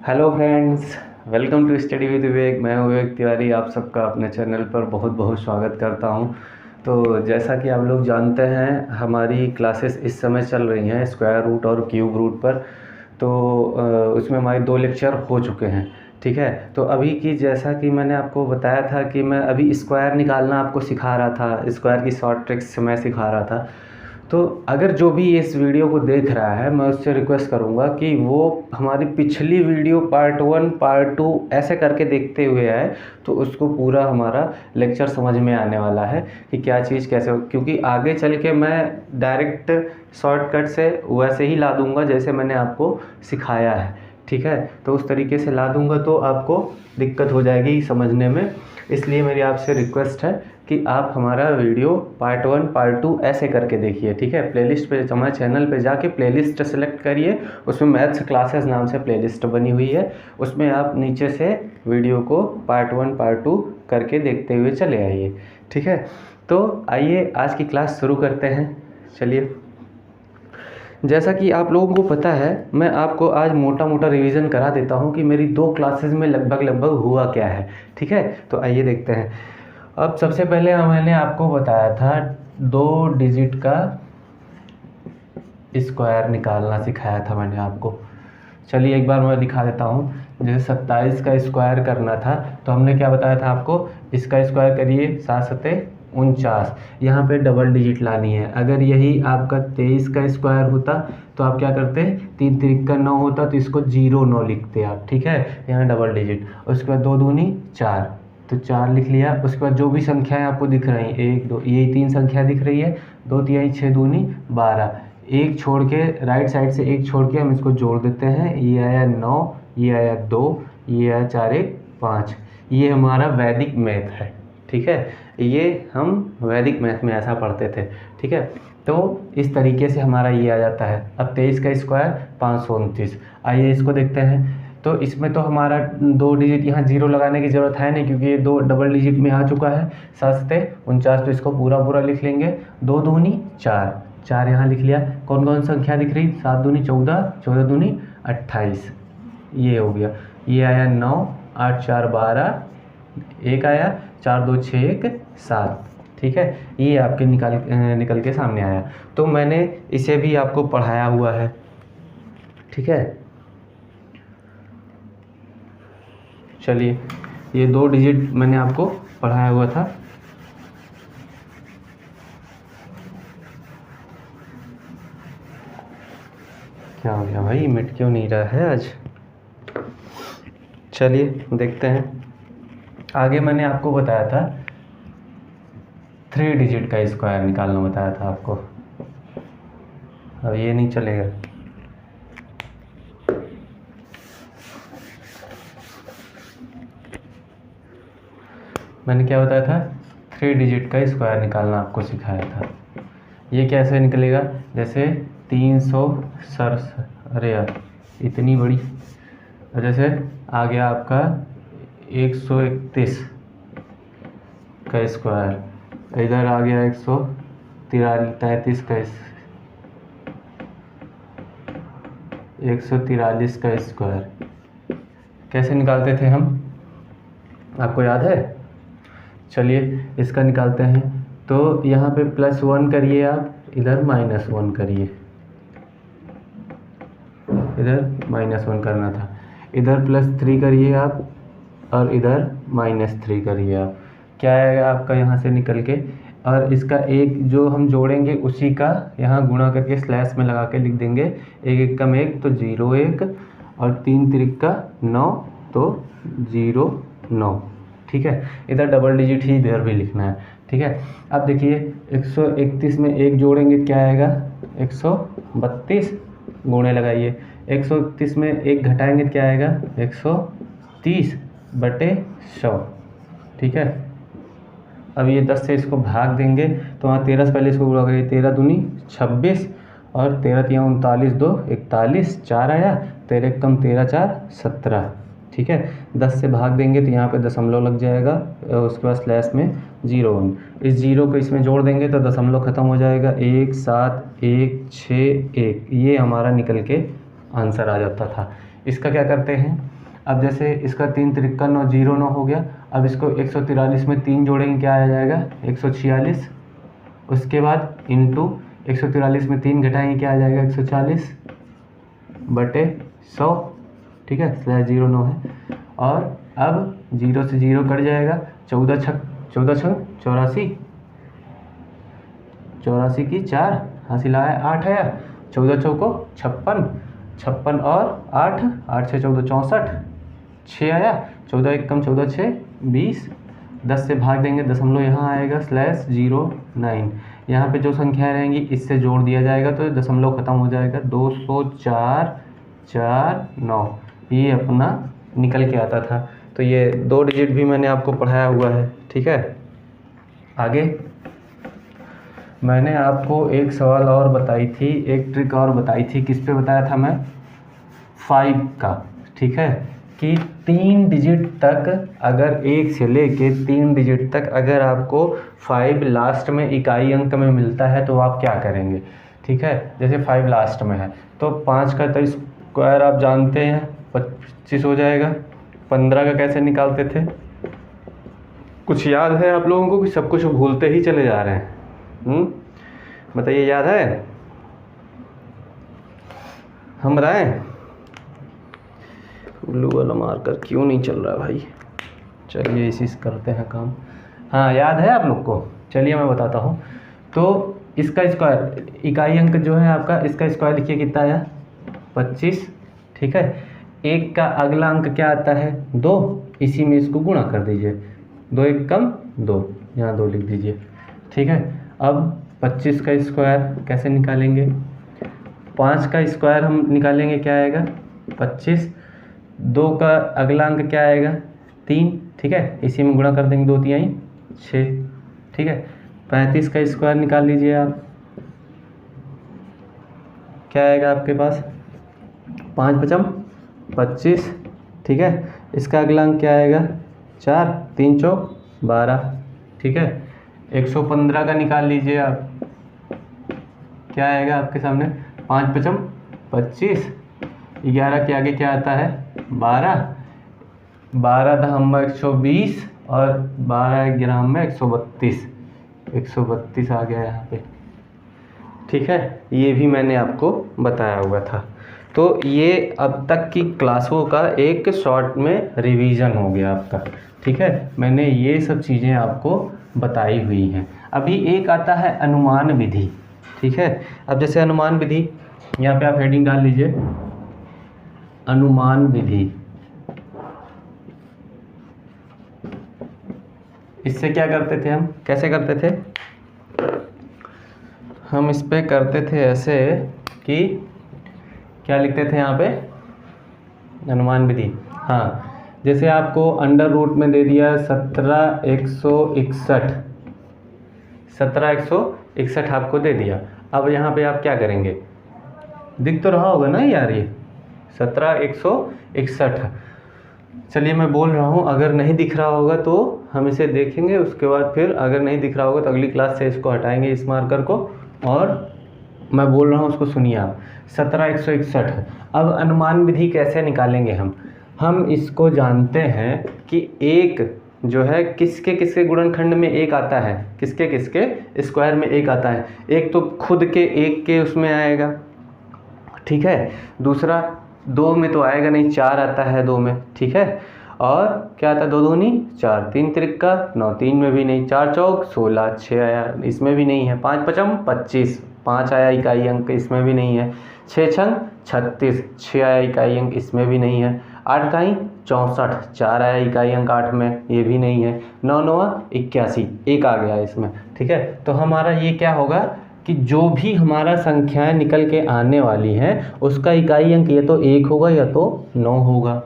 Hello friends, welcome to study with Vivek. मैं विवेक तिवारी आप सबका अपने चैनल पर बहुत बहुत स्वागत करता हूं। तो जैसा कि आप लोग जानते हैं, हमारी क्लासेस इस समय चल रही हैं स्क्वायर रूट और क्यूब रूट पर। तो उसमें हमारे 2 लेक्चर हो चुके हैं, ठीक है। तो अभी की जैसा कि मैंने आपको बताया था कि मैं अभी स्क्वायर निकालना आपको सिखा रहा था, स्क्वायर की शॉर्ट ट्रिक्स मैं सिखा रहा था। तो अगर जो भी इस वीडियो को देख रहा है, मैं उससे रिक्वेस्ट करूंगा कि वो हमारी पिछली वीडियो पार्ट 1 पार्ट 2 ऐसे करके देखते हुए आए, तो उसको पूरा हमारा लेक्चर समझ में आने वाला है कि क्या चीज़ कैसे हो। क्योंकि आगे चल के मैं डायरेक्ट शॉर्टकट से वैसे ही ला दूंगा जैसे मैंने आपको सिखाया है, ठीक है। तो उस तरीके से ला दूंगा तो आपको दिक्कत हो जाएगी समझने में। इसलिए मेरी आपसे रिक्वेस्ट है कि आप हमारा वीडियो पार्ट 1 पार्ट 2 ऐसे करके देखिए, ठीक है। प्लेलिस्ट पे, हमारे चैनल पे जाके प्लेलिस्ट सेलेक्ट करिए, उसमें मैथ्स क्लासेस नाम से प्लेलिस्ट बनी हुई है। उसमें आप नीचे से वीडियो को पार्ट 1 पार्ट 2 करके देखते हुए चले आइए, ठीक है। तो आइए आज की क्लास शुरू करते हैं। चलिए, जैसा कि आप लोगों को पता है, मैं आपको आज मोटा मोटा रिवीजन करा देता हूं कि मेरी 2 क्लासेस में लगभग हुआ क्या है, ठीक है। तो आइए देखते हैं। अब सबसे पहले मैंने आपको बताया था 2 डिजिट का स्क्वायर निकालना सिखाया था मैंने आपको। चलिए एक बार मैं दिखा देता हूँ। जैसे 27 का स्क्वायर करना था तो हमने क्या बताया था आपको, इसका स्क्वायर करिए 7 सते 49। यहाँ पे डबल डिजिट लानी है। अगर यही आपका 23 का स्क्वायर होता तो आप क्या करते, 3 3 का 9 होता तो इसको 0 9 लिखते आप, ठीक है। यहाँ डबल डिजिट, उसके बाद 2 दूनी 4, तो 4 लिख लिया। उसके बाद जो भी संख्याएं आपको दिख रही हैं 1 2, ये 3 संख्या दिख रही है, 2 3 6 दूनी 12। एक छोड़ के, राइट साइड से एक छोड़ के हम इसको जोड़ देते हैं। ये आया 9, ये आया 2, ये आया 4 1 5। ये हमारा वैदिक मैथ है, ठीक है। ये हम वैदिक मैथ में ऐसा पढ़ते थे, ठीक है। तो इस तरीके से हमारा ये आ जाता है। अब 23 का स्क्वायर 529। आइए इसको देखते हैं। तो इसमें तो हमारा 2 डिजिट, यहाँ 0 लगाने की ज़रूरत है नहीं क्योंकि ये 2 डबल डिजिट में आ चुका है। 7 सते 49, तो इसको पूरा लिख लेंगे। 2 दूनी 4, 4 यहाँ लिख लिया। कौन कौन संख्या दिख रही, 7 दूनी 14, 14 दूनी 28, ये हो गया। ये आया 9, 8 4 12, एक आया 4 2 6 1 7, ठीक है। ये आपके निकल के सामने आया। तो मैंने इसे भी आपको पढ़ाया हुआ है, ठीक है। चलिए, ये 2 डिजिट मैंने आपको पढ़ाया हुआ था। क्या हो गया भाई, मिट क्यों नहीं रहा है आज। चलिए देखते हैं। आगे मैंने आपको बताया था 3 डिजिट का स्क्वायर निकालना बताया था आपको। अब ये नहीं चलेगा। मैंने क्या बताया था, 3 डिजिट का स्क्वायर निकालना आपको सिखाया था। ये कैसे निकलेगा, जैसे 300 अरे यार इतनी बड़ी, जैसे आ गया आपका 131 का स्क्वायर, इधर आ गया 143 का 143 का स्क्वायर। कैसे निकालते थे हम, आपको याद है। चलिए इसका निकालते हैं। तो यहाँ पे +1 करिए आप, इधर -1 करिए। इधर -1 करना था, इधर +3 करिए आप, और इधर -3 करिए आप। क्या आएगा आपका यहाँ से निकल के, और इसका एक जो हम जोड़ेंगे उसी का यहाँ गुणा करके स्लैश में लगा के लिख देंगे। 1 1 कम 1 तो 0 1, और 3 3 का 9 तो 0 9, ठीक है। इधर डबल डिजिट ही इधर भी लिखना है, ठीक है। अब देखिए 131 में 1 जोड़ेंगे क्या आएगा, 132, गुणे लगाइए। 131 में 1 घटाएंगे क्या आएगा, 130/100, ठीक है। अब ये 10 से इसको भाग देंगे तो वहाँ 13 से पहले इसको गुणा करिए। 13 दूनी 26, और 13 3 39 2 41, 4 आया। 13 कम 13 4 17, ठीक है। 10 से भाग देंगे तो यहाँ पे दशमलव लग जाएगा, उसके बाद स्लैश में 0 1। इस 0 को इसमें जोड़ देंगे तो दशमलव खत्म हो जाएगा। 1 7 1 6 1, ये हमारा निकल के आंसर आ जाता था। इसका क्या करते हैं, अब जैसे इसका 3 त्रिक्का 9, 0 9 हो गया। अब इसको 143 में 3 जोड़ेंगे, क्या आ जाएगा 146। उसके बाद इंटू 143 में 3 घटाएंगे, क्या आ जाएगा 140 बटे 100, ठीक है, स्लैश 0 9 है। और अब 0 से 0 कट जाएगा, 14 छक 84, 84 की 4 हासिल आया 8 आया, 14 चौको 56, 56 और 8, 8 से 14 64, 6 आया, 14 एक कम 14 6 20, 10 से भाग देंगे, दशमलव यहाँ आएगा स्लैश 0 9। यहाँ पे जो संख्याएं रहेंगी इससे जोड़ दिया जाएगा तो दशमलव खत्म हो जाएगा, 204 4 9 ये अपना निकल के आता था। तो ये 2 डिजिट भी मैंने आपको पढ़ाया हुआ है, ठीक है। आगे मैंने आपको एक सवाल और बताई थी, एक ट्रिक और बताई थी, किस पे बताया था मैं, 5 का, ठीक है, कि 3 डिजिट तक अगर 1 से लेके 3 डिजिट तक अगर आपको 5 लास्ट में इकाई अंक में मिलता है तो आप क्या करेंगे, ठीक है। जैसे 5 लास्ट में है तो 5 का तो स्क्वायर आप जानते हैं 25 हो जाएगा। 15 का कैसे निकालते थे, कुछ याद है आप लोगों को कि सब कुछ भूलते ही चले जा रहे हैं? बताइए, याद है? हम बताएं? ब्लू वाला मार्कर क्यों नहीं चल रहा भाई? चलिए इसी से करते हैं काम। हाँ, याद है आप लोग को? चलिए मैं बताता हूँ। तो इसका स्क्वायर, इकाई अंक जो है आपका, इसका स्क्वायर लिखिए कितना आया 25, ठीक है। एक का अगला अंक क्या आता है 2, इसी में इसको गुणा कर दीजिए, 2 एक कम 2, यहाँ 2 लिख दीजिए, ठीक है। अब 25 का स्क्वायर कैसे निकालेंगे, 5 का स्क्वायर हम निकालेंगे, क्या आएगा 25, 2 का अगला अंक क्या आएगा 3, ठीक है, इसी में गुणा कर देंगे, 2 3 6, ठीक है। 35 का स्क्वायर निकाल लीजिए आप, क्या आएगा आपके पास 5 5 25, ठीक है। इसका अगला अंक क्या आएगा 4, 3 चौक 12, ठीक है। 115 का निकाल लीजिए आप, क्या आएगा आपके सामने 5 5 25, 11 के आगे क्या आता है 12, 12 दहम में 120 और 12 ग्राम में 132, 132 आ गया यहाँ पे, ठीक है। ये भी मैंने आपको बताया हुआ था। तो ये अब तक की क्लासों का एक शॉर्ट में रिवीजन हो गया आपका, ठीक है। मैंने ये सब चीज़ें आपको बताई हुई हैं। अभी एक आता है अनुमान विधि, ठीक है। अब जैसे अनुमान विधि, यहाँ पे आप हेडिंग डाल लीजिए अनुमान विधि। इससे क्या करते थे हम, कैसे करते थे हम, इस पे करते थे ऐसे कि क्या लिखते थे यहाँ पे अनुमान विधि। हाँ, जैसे आपको अंडर रूट में दे दिया 17 161 आपको दे दिया। अब यहाँ पे आप क्या करेंगे, दिख तो रहा होगा ना यार, ये 17 161। चलिए मैं बोल रहा हूँ, अगर नहीं दिख रहा होगा तो हम इसे देखेंगे, उसके बाद फिर अगर नहीं दिख रहा होगा तो अगली क्लास से इसको हटाएंगे, इस मार्कर को, और मैं बोल रहा हूँ उसको सुनिए आप। 17 161। अब अनुमान विधि कैसे निकालेंगे हम इसको जानते हैं कि एक जो है किसके किसके गुणनखंड में एक आता है, किसके किसके स्क्वायर में एक आता है। एक तो खुद के एक के उसमें आएगा, ठीक है। दूसरा 2 में तो आएगा नहीं, 4 आता है 2 में, ठीक है। और क्या आता है 2 दूनी 4, 3 त्रिक्का 9, 3 में भी नहीं, 4 चौक 16, 6 आया, इसमें भी नहीं है। 5 5 25, 5 आया इकाई अंक, इसमें भी नहीं है। 6 छंग 36, 6 आया इकाई अंक, इसमें भी नहीं है। 8 इकाई 64, 4 आया इकाई अंक 8 में, ये भी नहीं है। 9 9 81, एक आ गया इसमें, ठीक है। तो हमारा ये क्या होगा कि जो भी हमारा संख्याएं निकल के आने वाली हैं उसका इकाई अंक या तो 1 होगा या तो 9 होगा।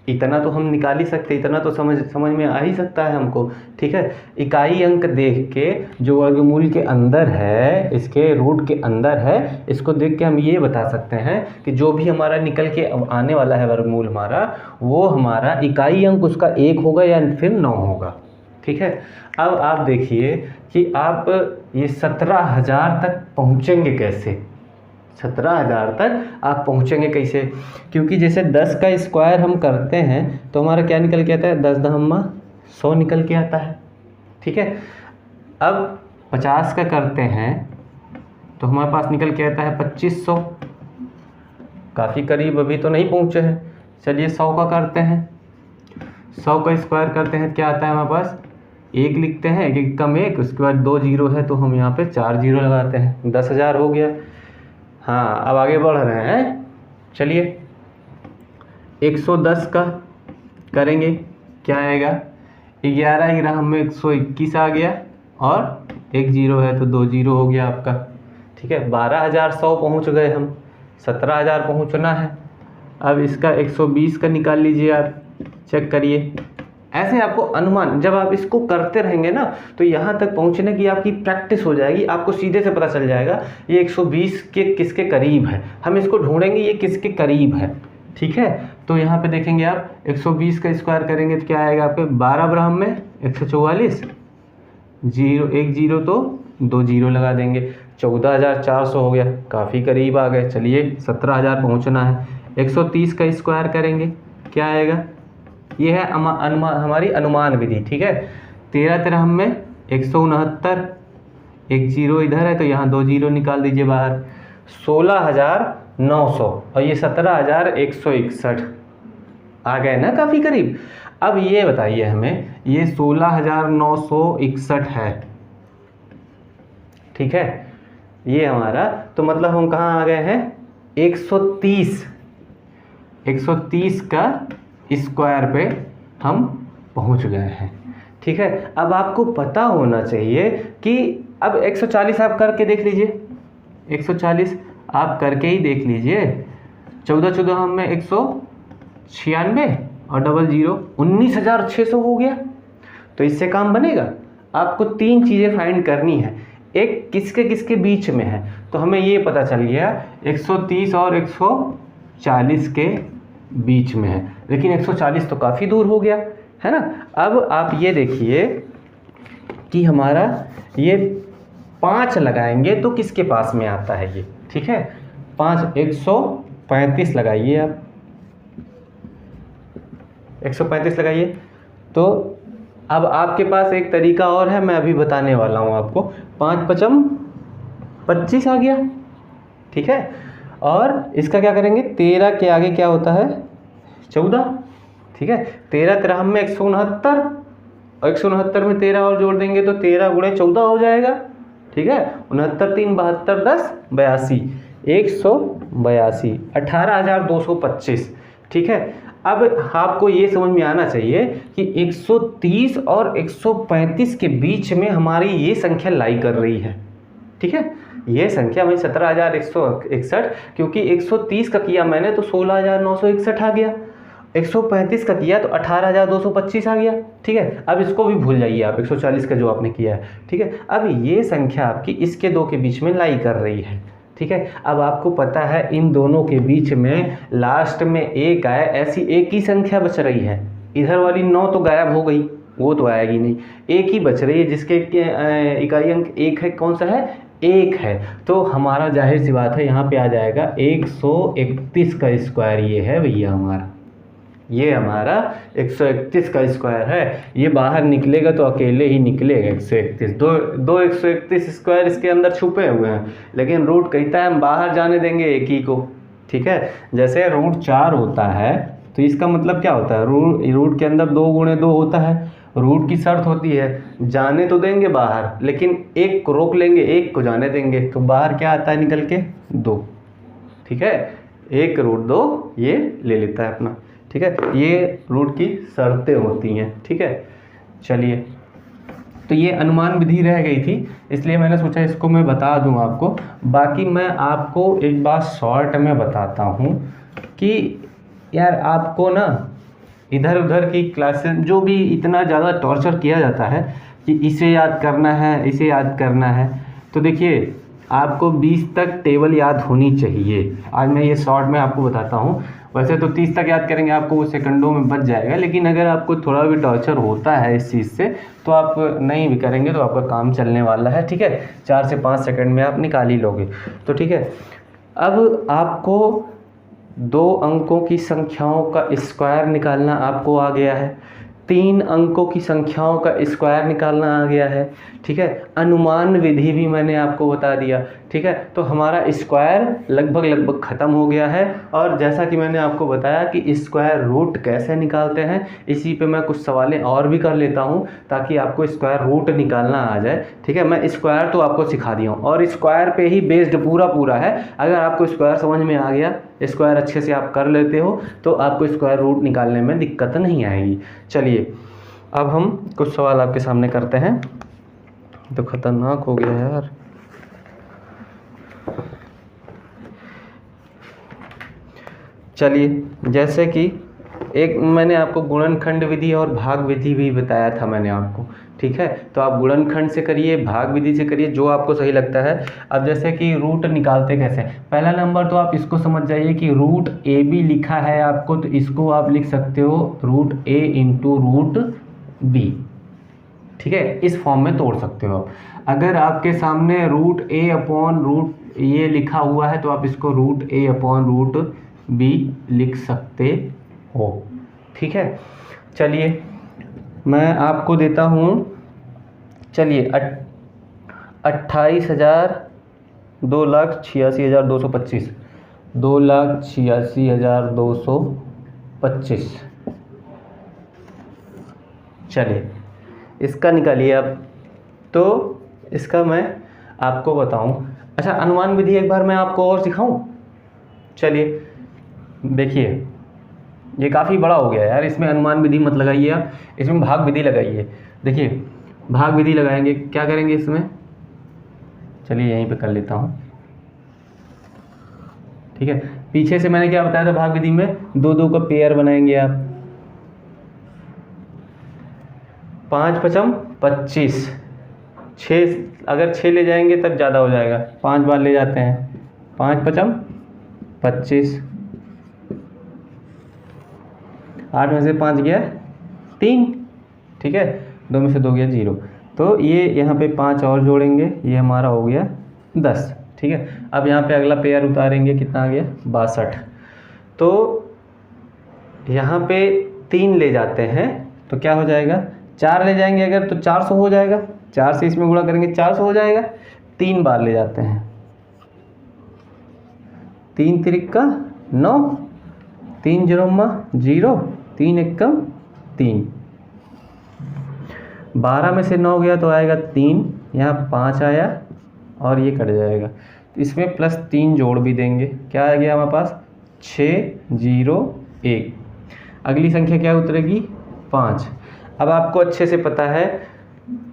इतना तो हम निकाल ही सकते, इतना तो समझ में आ ही सकता है हमको, ठीक है। इकाई अंक देख के जो वर्गमूल के अंदर है, इसके रूट के अंदर है, इसको देख के हम ये बता सकते हैं कि जो भी हमारा निकल के आने वाला है वर्गमूल हमारा, वो हमारा इकाई अंक उसका 1 होगा या फिर 9 होगा, ठीक है। अब आप देखिए कि आप ये 17,000 तक पहुँचेंगे कैसे, 17,000 तक आप पहुँचेंगे कैसे? क्योंकि जैसे 10 का स्क्वायर हम करते हैं तो हमारा क्या निकल के आता है, 10 दहम्मा 100 निकल के आता है। ठीक है, अब 50 का करते हैं तो हमारे पास निकल के आता है 2500, काफ़ी करीब, अभी तो नहीं पहुँचे हैं। चलिए 100 का करते हैं, 100 का स्क्वायर करते हैं, क्या आता है हमारे पास, एक लिखते हैं, एक एक कम एक, उसके बाद 2 जीरो है तो हम यहाँ पे 4 जीरो लगाते हैं, 10,000 हो गया। हाँ, अब आगे बढ़ रहे हैं। चलिए 110 का करेंगे, क्या आएगा, 11 ग्राम में 121 आ गया और एक जीरो है तो 2 जीरो हो गया आपका। ठीक है, 12,100 पहुँच गए हम, 17,000 पहुँचना है। अब इसका 120 का निकाल लीजिए आप, चेक करिए। ऐसे आपको अनुमान, जब आप इसको करते रहेंगे ना तो यहाँ तक पहुँचने की आपकी प्रैक्टिस हो जाएगी, आपको सीधे से पता चल जाएगा ये 120 के किसके करीब है। हम इसको ढूंढेंगे ये किसके करीब है। ठीक है, तो यहाँ पे देखेंगे आप 120 का स्क्वायर करेंगे तो क्या आएगा आपके, 12 ब्रह्म में 144, जीरो एक जीरो तो 2 जीरो लगा देंगे, 14,400 हो गया, काफ़ी करीब आ गए। चलिए 17,000 पहुँचना है। 130 का स्क्वायर करेंगे, क्या आएगा, ये है हमारी अनुमान विधि। ठीक है, 13 13 में 169, एक जीरो इधर है तो यहाँ 2 जीरो निकाल दीजिए बाहर, 16,900 और ये 17,161 आ गए ना, काफ़ी करीब। अब ये बताइए हमें, ये 16,961 है, ठीक है, ये हमारा, तो मतलब हम कहाँ आ गए हैं, 130 का स्क्वायर पे हम पहुंच गए हैं। ठीक है, अब आपको पता होना चाहिए कि अब 140 आप करके देख लीजिए, 140 आप करके ही देख लीजिए, 14 14 में 196 और डबल जीरो 19,600 हो गया। तो इससे काम बनेगा। आपको 3 चीज़ें फाइंड करनी है, एक किसके किसके बीच में है, तो हमें ये पता चल गया 130 और 140 के बीच में है, लेकिन 140 तो काफ़ी दूर हो गया है ना। अब आप ये देखिए कि हमारा ये 5 लगाएंगे तो किसके पास में आता है ये, ठीक है, 5 135 लगाइए आप, 135 लगाइए। तो अब आपके पास एक तरीका और है, मैं अभी बताने वाला हूँ आपको। 5 5 25 आ गया, ठीक है, और इसका क्या करेंगे, 13 के आगे क्या होता है, 14, ठीक है, 13 13 में 169 और 169 में 13 और जोड़ देंगे तो 13 गुणे 14 हो जाएगा, ठीक है, 69 3 72 10 82, 182, 18,225, ठीक है। अब आपको ये समझ में आना चाहिए कि 130 और 135 के बीच में हमारी ये संख्या लाई कर रही है, ठीक है, ये संख्या हमें 17,161, क्योंकि 130 का किया मैंने तो 16,961 आ गया, 135 का किया तो 18,225 आ गया, ठीक है। अब इसको भी भूल जाइए आप, 140 का जो आपने किया है, ठीक है। अब ये संख्या आपकी इसके दो के बीच में लाई कर रही है, ठीक है। अब आपको पता है इन दोनों के बीच में लास्ट में एक आए, ऐसी एक ही संख्या बच रही है, इधर वाली 9 तो गायब हो गई, वो तो आएगी नहीं, एक ही बच रही है जिसके इकाई अंक 1 है, कौन सा है, 1 है। तो हमारा जाहिर सी बात है यहाँ पे आ जाएगा 131 का स्क्वायर, ये है भैया हमारा, ये हमारा 131 का स्क्वायर है। ये बाहर निकलेगा तो अकेले ही निकलेगा 131, दो 131 स्क्वायर इसके अंदर छुपे हुए हैं, लेकिन रूट कहता है हम बाहर जाने देंगे एक ही को, ठीक है। जैसे रूट 4 होता है तो इसका मतलब क्या होता है, रूट के अंदर 2 गुणे 2 होता है, रूट की शर्त होती है जाने तो देंगे बाहर, लेकिन एक को रोक लेंगे, एक को जाने देंगे, तो बाहर क्या आता है निकल के 2, ठीक है, 1 रूट 2 ये ले लेता है अपना, ठीक है। ये रूट की शर्तें होती हैं, ठीक है। चलिए, तो ये अनुमान विधि रह गई थी, इसलिए मैंने सोचा इसको मैं बता दूं आपको। बाकी मैं आपको एक बात शॉर्ट में बताता हूं कि यार आपको ना इधर उधर की क्लासेस जो भी इतना ज़्यादा टॉर्चर किया जाता है कि इसे याद करना है, इसे याद करना है, तो देखिए आपको 20 तक टेबल याद होनी चाहिए। आज मैं ये शॉर्ट में आपको बताता हूँ। वैसे तो 30 तक याद करेंगे आपको वो सेकंडों में बच जाएगा, लेकिन अगर आपको थोड़ा भी टॉर्चर होता है इस चीज़ से तो आप नहीं भी करेंगे तो आपका काम चलने वाला है, ठीक है। 4 से 5 सेकंड में आप निकाल ही लोगे, तो ठीक है। अब आपको 2 अंकों की संख्याओं का स्क्वायर निकालना आपको आ गया है, 3 अंकों की संख्याओं का स्क्वायर निकालना आ गया है, ठीक है। अनुमान विधि भी मैंने आपको बता दिया, ठीक है। तो हमारा स्क्वायर लगभग ख़त्म हो गया है। और जैसा कि मैंने आपको बताया कि स्क्वायर रूट कैसे निकालते हैं, इसी पे मैं कुछ सवालें और भी कर लेता हूँ ताकि आपको स्क्वायर रूट निकालना आ जाए, ठीक है। मैं स्क्वायर तो आपको सिखा दिया हूँ और स्क्वायर पे ही बेस्ड पूरा है। अगर आपको स्क्वायर समझ में आ गया, स्क्वायर अच्छे से आप कर लेते हो, तो आपको स्क्वायर रूट निकालने में दिक्कत नहीं आएगी। चलिए अब हम कुछ सवाल आपके सामने करते हैं। तो खतरनाक हो गया यार। चलिए जैसे कि एक मैंने आपको गुणनखंड विधि और भाग विधि भी बताया था मैंने आपको, ठीक है। तो आप गुणनखंड से करिए, भाग विधि से करिए, जो आपको सही लगता है। अब जैसे कि रूट निकालते कैसे, पहला नंबर तो आप इसको समझ जाइए कि रूट ए बी लिखा है आपको, तो इसको आप लिख सकते हो रूट ए इंटू रूट बी, ठीक है। इस फॉर्म में तोड़ सकते हो आप। अगर आपके सामने रूट ए अपॉन रूट ये लिखा हुआ है तो आप इसको रूट ए अपॉन रूट बी लिख सकते हो, ठीक है। चलिए मैं आपको देता हूँ, चलिए 28,000 2,86,225 2,86,225। चलिए इसका निकालिए अब। तो इसका मैं आपको बताऊं, अच्छा अनुमान विधि एक बार मैं आपको और सिखाऊं। चलिए देखिए ये काफ़ी बड़ा हो गया यार, इसमें अनुमान विधि मत लगाइए आप, इसमें भाग विधि लगाइए। देखिए भाग विधि लगाएंगे, क्या करेंगे इसमें, चलिए यहीं पे कर लेता हूँ, ठीक है। पीछे से मैंने क्या बताया था, भाग विधि में 2 का पेयर बनाएंगे आप, 5 पचम 25, 6 अगर 6 ले जाएंगे तब ज़्यादा हो जाएगा, 5 बार ले जाते हैं, 5 पचम 25, 8 में से 5 गया 3, ठीक है, 2 में से 2 गया 0। तो ये यहाँ पे 5 और जोड़ेंगे, ये हमारा हो गया 10, ठीक है। अब यहाँ पे अगला पेयर उतारेंगे, कितना आ गया 62। तो यहाँ पे 3 ले जाते हैं तो क्या हो जाएगा, 4 ले जाएंगे अगर तो 400 हो जाएगा, 4 से इसमें गुणा करेंगे 400 हो जाएगा। 3 बार ले जाते हैं, 3 तिरिक्का 9, 3 0 0, 3 एकम 3, 12 में से 9 गया तो आएगा 3, यहाँ 5 आया और ये कट जाएगा। तो इसमें +3 जोड़ भी देंगे, क्या आ गया हमारे पास 6 0 1। अगली संख्या क्या उतरेगी 5। अब आपको अच्छे से पता है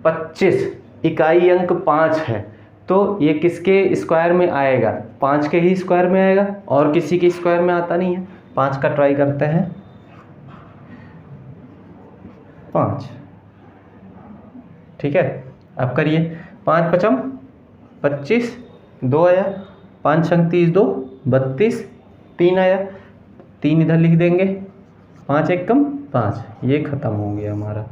25 इकाई अंक 5 है, तो ये किसके स्क्वायर में आएगा, 5 के ही स्क्वायर में आएगा, और किसी के स्क्वायर में आता नहीं है। 5 का ट्राई करते हैं, 5, ठीक है। अब करिए, 5 पचम 25, 2 आया, 5 छंग 30 2 32, 3 आया, 3 इधर लिख देंगे, 5 एकम 5, ये ख़त्म हो गया हमारा।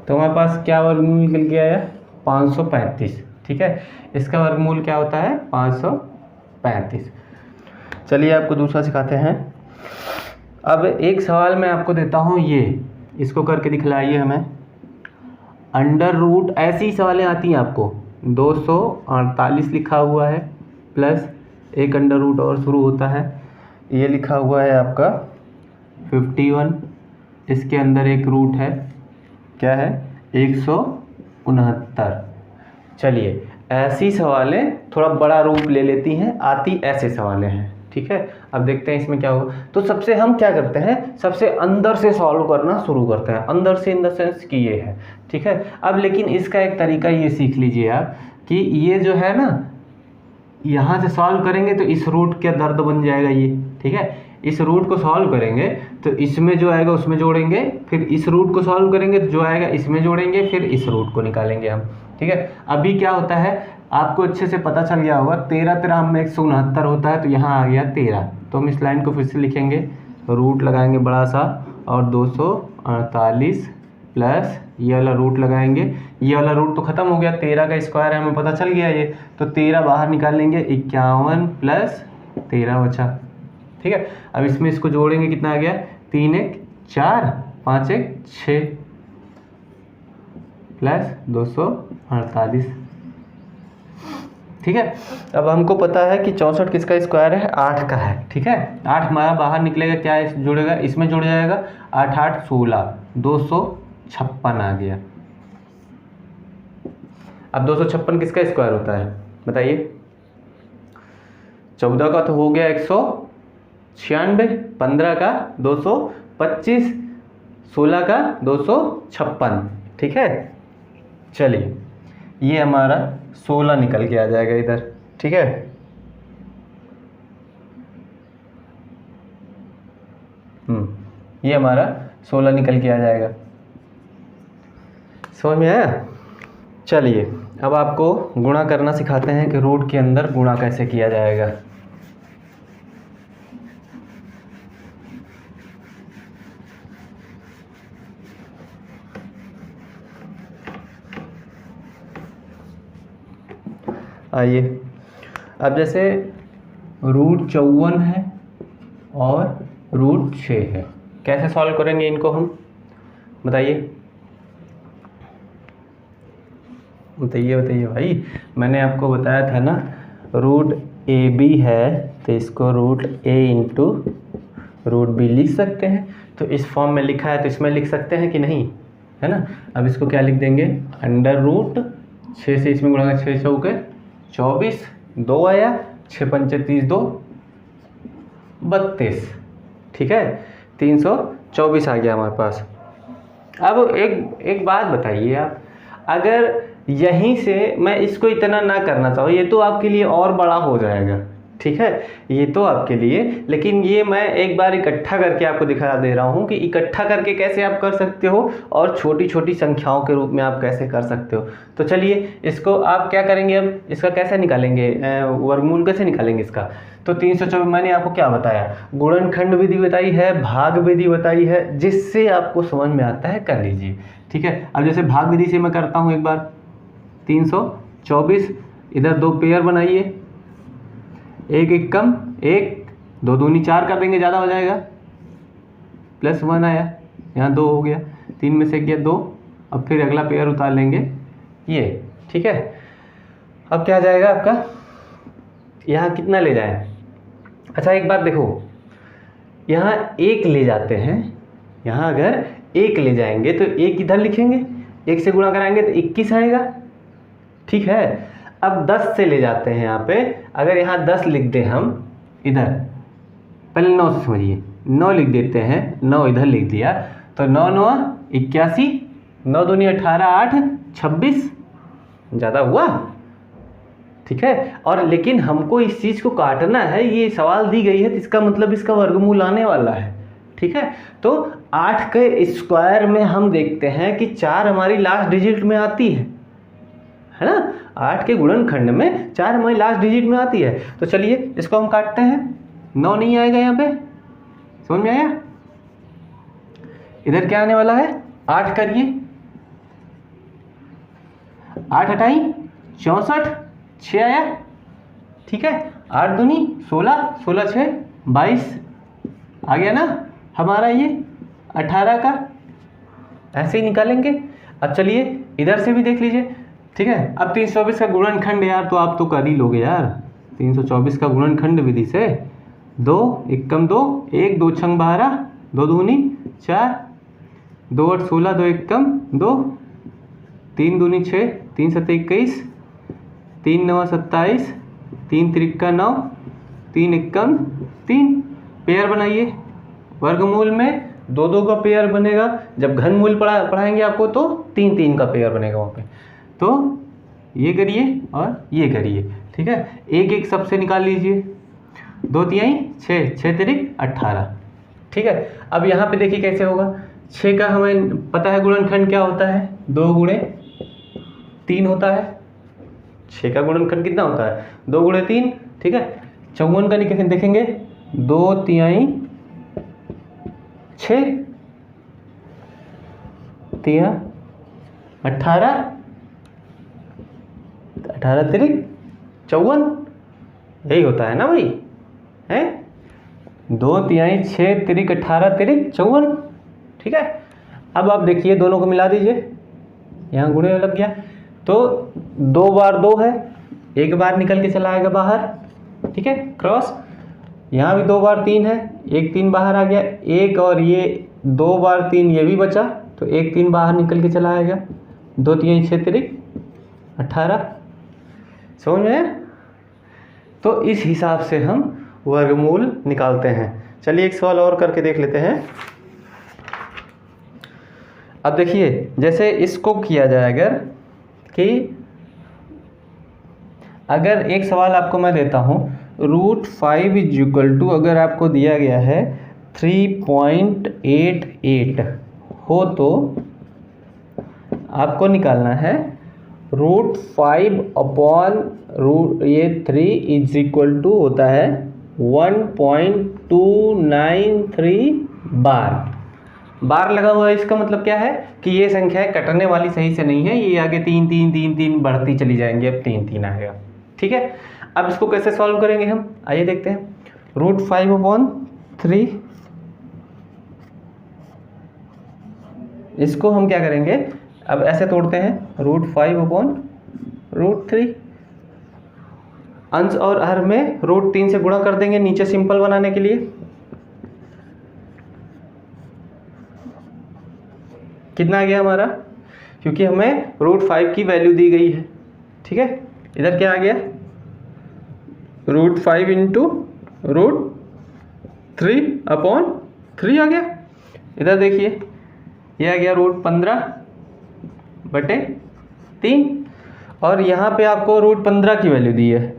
तो हमारे पास क्या वर्गमूल निकल के आया 535, ठीक है। इसका वर्गमूल क्या होता है 535। चलिए आपको दूसरा सिखाते हैं। अब एक सवाल मैं आपको देता हूँ, ये इसको करके दिखलाइए हमें। अंडर रूट, ऐसी सवालें आती हैं आपको, 248 लिखा हुआ है प्लस एक अंडर रूट और शुरू होता है, ये लिखा हुआ है आपका 51, इसके अंदर एक रूट है, क्या है 169। चलिए ऐसी सवालें थोड़ा बड़ा रूप ले लेती हैं, आती ऐसे सवालें हैं, ठीक है। अब देखते हैं इसमें क्या होगा। तो सबसे हम क्या करते हैं, सबसे अंदर से सॉल्व करना शुरू करते हैं, अंदर से इन द सेंस कि ये है, ठीक है। अब लेकिन इसका एक तरीका ये सीख लीजिए आप कि ये जो है ना, यहाँ से सॉल्व करेंगे तो इस रूट का दर्द बन जाएगा ये, ठीक है। इस रूट को सॉल्व करेंगे तो इसमें जो आएगा उसमें जोड़ेंगे, फिर इस रूट को सॉल्व करेंगे तो जो आएगा इसमें जोड़ेंगे, फिर इस रूट को निकालेंगे हम, ठीक है। अभी क्या होता है आपको अच्छे से पता चल गया होगा, 13 13 में 169 होता है, तो यहाँ आ गया 13। तो हम इस लाइन को फिर से लिखेंगे, रूट लगाएंगे बड़ा सा और 248 प्लस ये वाला रूट लगाएंगे, ये वाला रूट तो खत्म हो गया, 13 का स्क्वायर है, हमें पता चल गया ये, तो 13 बाहर निकाल लेंगे, 51 प्लस 13 बचा। ठीक है, अब इसमें इसको जोड़ेंगे, कितना आ गया, 3 1 4 5 1 6 प्लस 248। ठीक है, अब हमको पता है कि 64 किसका स्क्वायर है, 8 का है। ठीक है, 8 हमारा बाहर निकलेगा, क्या जुड़ेगा, इसमें जुड़ जाएगा, 8 8 16, 256 आ गया। अब 256 किसका स्क्वायर होता है बताइए, 14 का तो हो गया 196, 15 का 225, 16 का 256। ठीक है, चलिए ये हमारा 16 निकल के आ जाएगा इधर। ठीक है, ये हमारा 16 निकल के आ जाएगा। समझ में आया? चलिए अब आपको गुणा करना सिखाते हैं कि रूट के अंदर गुणा कैसे किया जाएगा। आइए, अब जैसे रूट 54 है और रूट 6 है, कैसे सॉल्व करेंगे इनको हम, बताइए बताइए बताइए भाई। मैंने आपको बताया था ना, रूट ए बी है तो इसको रूट ए इंटू रूट बी लिख सकते हैं, तो इस फॉर्म में लिखा है तो इसमें लिख सकते हैं कि नहीं, है ना। अब इसको क्या लिख देंगे, अंडर रूट 6 से इसमें गुणा, 6 चौके 24, 2 आया, 6 पंचे 30, 2 32। ठीक है, 324 आ गया हमारे पास। अब एक बात बताइए आप, अगर यहीं से मैं इसको इतना ना करना चाहूँ, ये तो आपके लिए और बड़ा हो जाएगा। ठीक है, ये तो आपके लिए, लेकिन ये मैं एक बार इकट्ठा करके आपको दिखा दे रहा हूँ कि इकट्ठा करके कैसे आप कर सकते हो और छोटी छोटी संख्याओं के रूप में आप कैसे कर सकते हो। तो चलिए इसको आप क्या करेंगे, अब इसका कैसे निकालेंगे, वर्गमूल कैसे निकालेंगे इसका। तो 324 मैंने आपको क्या बताया, गुणनखंड विधि बताई है, भाग विधि बताई है, जिससे आपको समझ में आता है कर लीजिए। ठीक है, अब जैसे भाग विधि से मैं करता हूँ एक बार, 324 इधर 2 पेयर बनाइए, 1 1 कम 1, 2 दूनी 4 कर देंगे, ज़्यादा हो जाएगा, प्लस 1 आया, यहाँ 2 हो गया, 3 में से गया 2, अब फिर अगला पेयर उतार लेंगे ये। ठीक है, अब क्या आ जाएगा आपका, यहाँ कितना ले जाए, अच्छा एक बार देखो, यहाँ 1 ले जाते हैं, यहाँ अगर 1 ले जाएंगे तो 1 इधर लिखेंगे, 1 से गुणा कराएंगे तो 21 आएगा। ठीक है, अब 10 से ले जाते हैं यहाँ पे, अगर यहाँ 10 लिख दें हम इधर, पहले 9 से समझिए, 9 लिख देते हैं, 9 इधर लिख दिया, तो 9 9 81, 9 दूनी 18, 8 26, ज़्यादा हुआ। ठीक है, और लेकिन हमको इस चीज़ को काटना है, ये सवाल दी गई है तो इसका मतलब इसका वर्गमूल आने वाला है। ठीक है, तो 8 के स्क्वायर में हम देखते हैं कि 4 हमारी लास्ट डिजिट में आती है ना, 8 के गुणनखंड में 4 हमारी लास्ट डिजिट में आती है। तो चलिए इसको हम काटते हैं, 9 नहीं आएगा यहाँ पे, समझ में आया। इधर क्या आने वाला है, 8 करिए, 8 हटाई 64, 6 आया। ठीक है, 8 दूनी 16, 16 6 22 आ गया ना हमारा ये 18 का, ऐसे ही निकालेंगे। अब चलिए इधर से भी देख लीजिए। ठीक है, अब 324 का गुणनखंड यार तो आप तो कर ही लोगे यार, 324 का गुणनखंड विधि से, 2 1 कम 2, 1 2 छंग 12, 2 दूनी 4, 2 8 16, 2 1 कम 2, 3 दूनी 6, 3 7 21, 3 9 27, 3 त्रिका 9, 3 1 कम 3, पेयर बनाइए, वर्गमूल में 2 2 का पेयर बनेगा, जब घनमूल पढ़ाएंगे आपको तो 3 3 का पेयर बनेगा वहाँ पे। तो ये करिए और ये करिए। ठीक है, 1 1 सबसे निकाल लीजिए, 2 तिहाई 6, 6 तिरिक 18। ठीक है, अब यहाँ पे देखिए कैसे होगा, 6 का हमें पता है गुणनखंड क्या होता है, 2 गुणे 3 होता है। 6 का गुणनखंड कितना होता है, 2 गुणे 3। ठीक है, 54 का देखेंगे, 2 तिहाई 6, तिया 18, 18 तिरिक 54, यही होता है ना भाई, है 2 तिहाई 6 तिरिक 18 तिरिक 54। ठीक है, अब आप देखिए दोनों को मिला दीजिए, यहाँ गुणे लग गया, तो 2 बार 2 है, 1 बार निकल के चला आएगा बाहर। ठीक है, क्रॉस, यहाँ भी 2 बार 3 है, 1 3 बाहर आ गया, 1 और ये 2 बार 3 ये भी बचा, तो 1 3 बाहर निकल के चला आएगा, 2 तिहाई 6 तिरिक 18। समझ में? तो इस हिसाब से हम वर्गमूल निकालते हैं। चलिए एक सवाल और करके देख लेते हैं। अब देखिए, जैसे इसको किया जाए अगर एक सवाल आपको मैं देता हूँ, √5 इज इक्वल टू, अगर आपको दिया गया है 3.88 हो तो आपको निकालना है √5 अपॉन ये 3 इज इक्वल टू होता है 1.293 बार लगा हुआ है। इसका मतलब क्या है कि ये संख्याएं कटने वाली सही से नहीं है, ये आगे 3 3 3 3 बढ़ती चली जाएंगी, अब 3 3 आएगा। ठीक है, अब इसको कैसे सॉल्व करेंगे हम, आइए देखते हैं। √5 अपॉन 3, इसको हम क्या करेंगे, अब ऐसे तोड़ते हैं, √5 अपॉन √3, अंश और हर में √3 से गुणा कर देंगे नीचे सिंपल बनाने के लिए। कितना आ गया हमारा, क्योंकि हमें √5 की वैल्यू दी गई है। ठीक है, इधर क्या आ गया, √5 इंटू √3 अपॉन 3 आ गया। इधर देखिए, यह आ गया √15/3, और यहाँ पे आपको √15 की वैल्यू दी है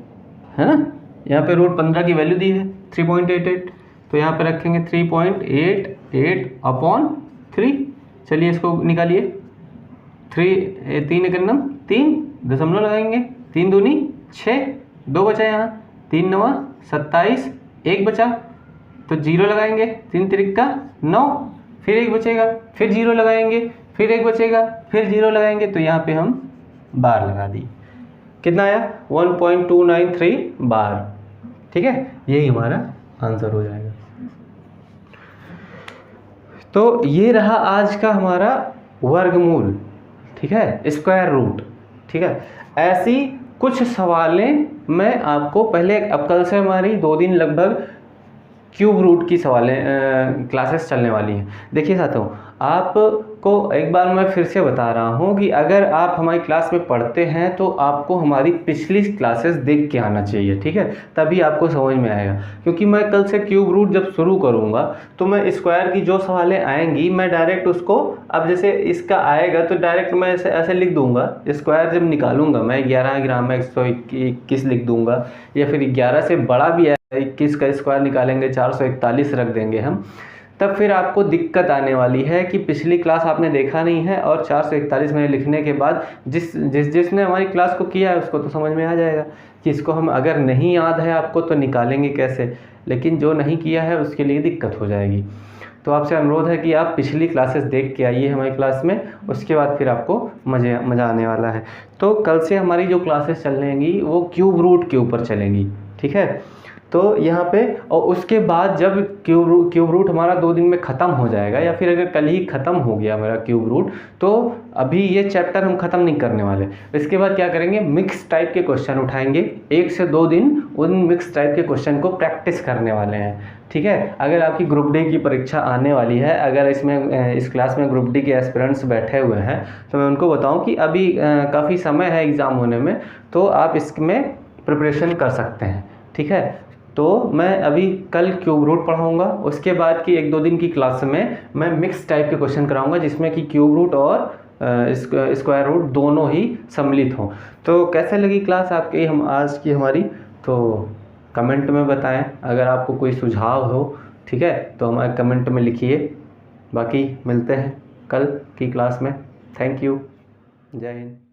ना, यहाँ पे √15 की वैल्यू दी है 3.88, तो यहाँ पे रखेंगे 3.88 अपॉन 3। चलिए इसको निकालिए, 3 एकन्नम 3, दशमलव लगाएंगे, 3 दूनी 6, 2 बचा यहाँ, 3 9 27, 1 बचा तो 0 लगाएंगे, 3 तिरिक 9, फिर 1 बचेगा, फिर 0 लगाएंगे, फिर 1 बचेगा, फिर 0 लगाएंगे, तो यहाँ पे हम बार लगा दिए। कितना आया, 1.293 बार। ठीक है, यही हमारा आंसर हो जाएगा। तो ये रहा आज का हमारा वर्गमूल। ठीक है, स्क्वायर रूट। ठीक है, ऐसी कुछ सवालें मैं आपको पहले, अब कल से हमारी 2 दिन लगभग क्यूब रूट की सवालें क्लासेस चलने वाली हैं। देखिए साथियों, आपको एक बार मैं फिर से बता रहा हूं कि अगर आप हमारी क्लास में पढ़ते हैं तो आपको हमारी पिछली क्लासेस देख के आना चाहिए। ठीक है, तभी आपको समझ में आएगा, क्योंकि मैं कल से क्यूब रूट जब शुरू करूंगा तो मैं स्क्वायर की जो सवालें आएंगी मैं डायरेक्ट उसको, अब जैसे इसका आएगा तो डायरेक्ट मैं ऐसे लिख दूंगा, स्क्वायर जब निकालूंगा मैं 11 ग्राम 121 लिख दूंगा, या फिर 11 से बड़ा भी 21 का स्क्वायर निकालेंगे 441 रख देंगे हम, तब फिर आपको दिक्कत आने वाली है कि पिछली क्लास आपने देखा नहीं है, और 441 में लिखने के बाद जिसने हमारी क्लास को किया है उसको तो समझ में आ जाएगा कि इसको हम, अगर नहीं याद है आपको तो निकालेंगे कैसे, लेकिन जो नहीं किया है उसके लिए दिक्कत हो जाएगी। तो आपसे अनुरोध है कि आप पिछली क्लासेस देख के आइए हमारी क्लास में, उसके बाद फिर आपको मज़ा आने वाला है। तो कल से हमारी जो क्लासेस चलेंगी वो क्यूब रूट के ऊपर चलेंगी। ठीक है, तो यहाँ पे, और उसके बाद जब क्यूब रूट हमारा 2 दिन में ख़त्म हो जाएगा, या फिर अगर कल ही ख़त्म हो गया मेरा क्यूब रूट, तो अभी ये चैप्टर हम ख़त्म नहीं करने वाले। इसके बाद क्या करेंगे, मिक्स टाइप के क्वेश्चन उठाएंगे, 1 से 2 दिन उन मिक्स टाइप के क्वेश्चन को प्रैक्टिस करने वाले हैं। ठीक है, अगर आपकी ग्रुप डी की परीक्षा आने वाली है, अगर इस क्लास में ग्रुप डी के एस्पिरेंट्स बैठे हुए हैं, तो मैं उनको बताऊँ कि अभी काफ़ी समय है एग्ज़ाम होने में, तो आप इसमें प्रिपरेशन कर सकते हैं। ठीक है, तो मैं अभी कल क्यूब रूट पढ़ाऊँगा, उसके बाद की 1-2 दिन की क्लास में मैं मिक्स टाइप के क्वेश्चन कराऊँगा, जिसमें कि क्यूब रूट और स्क्वायर रूट दोनों ही सम्मिलित हों। तो कैसे लगी क्लास आपकी आज की हमारी, तो कमेंट में बताएं। अगर आपको कोई सुझाव हो, ठीक है, तो हमारे कमेंट में लिखिए। बाकी मिलते हैं कल की क्लास में। थैंक यू, जय हिंद।